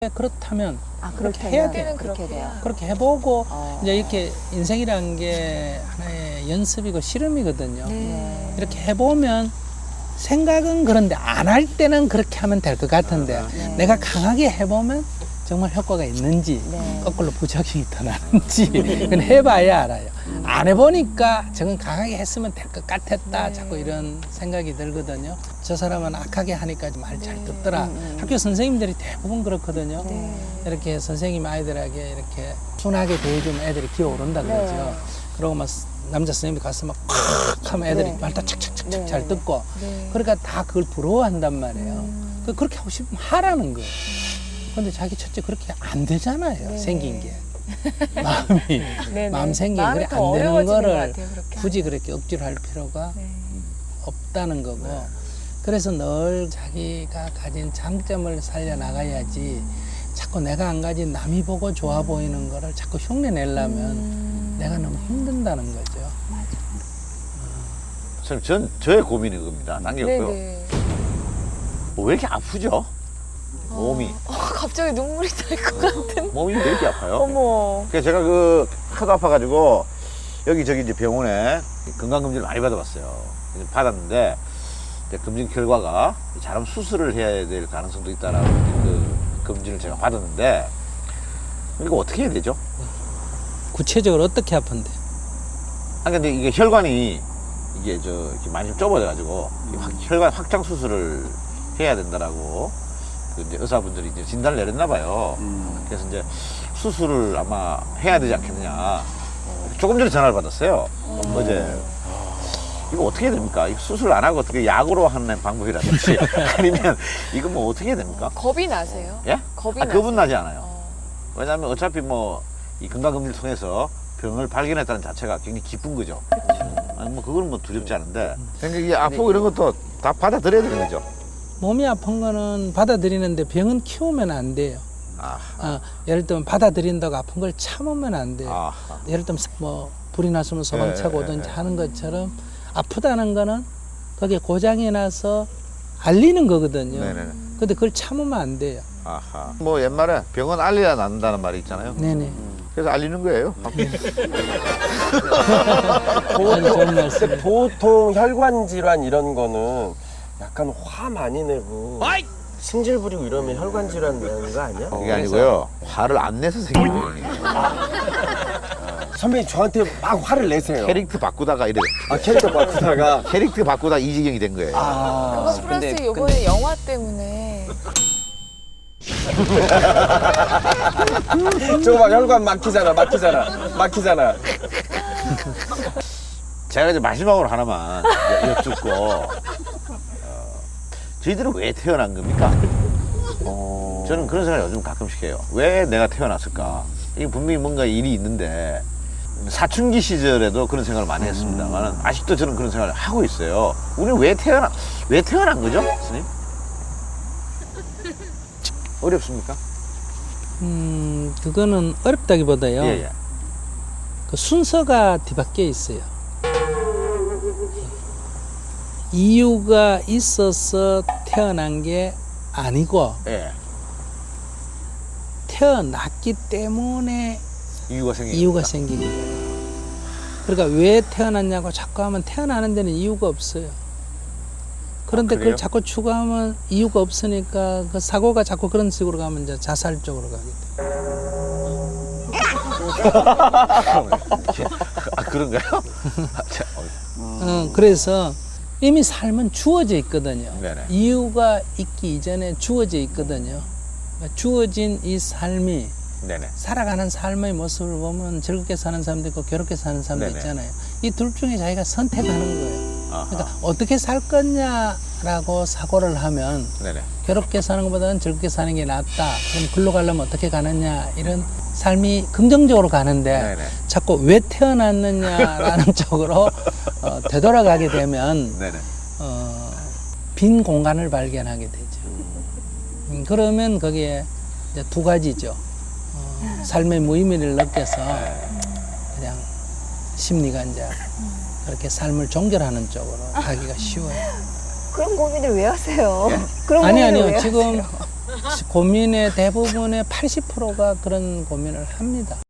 그렇다면 그렇게 그렇다면 해야 돼요. 그렇게 돼요. 그렇게 해보고 이제 이렇게 인생이란 게 하나의 연습이고 실험이거든요. 이렇게 해보면 생각은 그런데 안 할 때는 그렇게 하면 될 것 같은데 내가 강하게 해보면 정말 효과가 있는지 거꾸로 부작용이 더 나는지 그건 해봐야 알아요. 안 해보니까 저건 강하게 했으면 될 것 같았다 자꾸 이런 생각이 들거든요. 저 사람은 악하게 하니까 말 잘 듣더라. 학교 선생님들이 대부분 그렇거든요. 이렇게 선생님 아이들에게 이렇게 순하게 대해주면 애들이 기어오른다 그러죠. 그러고 막 남자 선생님이 가서 막 콱 하면 애들이 말도 착착착착 잘 듣고 그러니까 다 그걸 부러워한단 말이에요. 그렇게 하고 싶으면 하라는 거예요. 근데 자기 첫째 그렇게 안 되잖아요. 생긴 게. 마음 생긴 게 그래 안 되는 거를 굳이 그렇게 억지로 할 필요가 없다는 거고. 그래서 늘 자기가 가진 장점을 살려나가야지 자꾸 내가 안 가진 남이 보고 좋아 보이는 거를 자꾸 흉내 내려면 내가 너무 힘든다는 거죠. 선생님, 저의 고민인 겁니다. 남겼고요. 왜 이렇게 아프죠? 몸이. 갑자기 눈물이 날 것 같은. 몸이 왜 이렇게 아파요? 어머. 그래서 제가 하도 아파가지고 여기저기 이제 병원에 건강검진을 많이 받아봤어요. 받았는데 검진 결과가 잘하면 수술을 해야 될 가능성도 있다라고 그 검진을 제가 받았는데 이거 어떻게 해야 되죠? 구체적으로 어떻게 아픈데? 근데 이게 혈관이 이렇게 많이 좀 좁아져가지고 혈관 확장 수술을 해야 된다라고 이제 의사분들이 이제 진단을 내렸나 봐요. 그래서 이제 수술을 아마 해야 되지 않겠느냐. 조금 전에 전화를 받았어요. 어제. 이거 어떻게 해야 됩니까? 이거 수술 안 하고 어떻게 약으로 하는 방법이라든지 아니면 이거 뭐 어떻게 해야 됩니까? 겁이 나세요? 예? 겁이 나세요? 겁은 나지 않아요. 왜냐하면 어차피 이 건강검진을 통해서 병을 발견했다는 자체가 굉장히 기쁜 거죠. 아니 그거는 두렵지 않은데. 그러니까 이게 아프고 이런 것도 다 받아들여야 되는 거죠. 몸이 아픈 거는 받아들이는데 병은 키우면 안 돼요. 예를 들면 받아들인다고 아픈 걸 참으면 안 돼요. 예를 들면 불이 났으면 소방차가 오든지 하는 것처럼 아프다는 거는 거기에 고장이 나서 알리는 거거든요. 근데 그걸 참으면 안 돼요. 옛말에 병은 알려야 낫는다는 말이 있잖아요. 네네. 그래서 알리는 거예요. 보통 혈관 질환 이런 거는 약간 화 많이 내고 승질 부리고 이러면 혈관 질환 나는 거 아니야? 그게 아니고요. 화를 안 내서 생긴 병이에요. 선배님 저한테 막 화를 내세요. 캐릭터 바꾸다가 이래. 캐릭터 바꾸다가 캐릭터 바꾸다 이 지경이 된 거예요. 그거 플러스 요번에 영화 때문에. 저거 막 혈관 막히잖아. 제가 이제 마지막으로 하나만 여쭙고 저희들은 왜 태어난 겁니까? 저는 그런 생각을 요즘 가끔씩 해요. 왜 내가 태어났을까? 이게 분명히 뭔가 일이 있는데 사춘기 시절에도 그런 생각을 많이 했습니다만 아직도 저는 그런 생각을 하고 있어요. 우리는 왜 태어난 거죠, 스님? 어렵습니까? 그거는 어렵다기보다요. 예. 그 순서가 뒤바뀌어 있어요. 이유가 있어서 태어난 게 아니고 예. 태어났기 때문에 이유가 생긴 거예요. 그러니까 왜 태어났냐고 자꾸 하면 태어나는 데는 이유가 없어요. 그런데 그걸 자꾸 추구하면 이유가 없으니까 그 사고가 자꾸 그런 식으로 가면 이제 자살 쪽으로 가게 돼요. 그런가요? 그래서 이미 삶은 주어져 있거든요. 네네. 이유가 있기 이전에 주어져 있거든요. 그러니까 주어진 이 삶이 네네. 살아가는 삶의 모습을 보면 즐겁게 사는 사람도 있고 괴롭게 사는 사람도 네네. 있잖아요. 이 둘 중에 자기가 선택하는 거예요. 그러니까 어떻게 살 거냐라고 사고를 하면 네네. 괴롭게 사는 것보다는 즐겁게 사는 게 낫다. 그럼 글로 가려면 어떻게 가느냐 이런 삶이 긍정적으로 가는데 네네. 자꾸 왜 태어났느냐라는 쪽으로 되돌아가게 되면 네네. 빈 공간을 발견하게 되죠. 그러면 거기에 이제 두 가지죠. 삶의 무의미를 느껴서 그냥 심리가 이제 그렇게 삶을 종결하는 쪽으로 가기가 쉬워요. 그런 고민을 왜 하세요? 예? 그런 아니요, 고민을 왜 아니요. 지금 하세요? 고민의 대부분의 80%가 그런 고민을 합니다.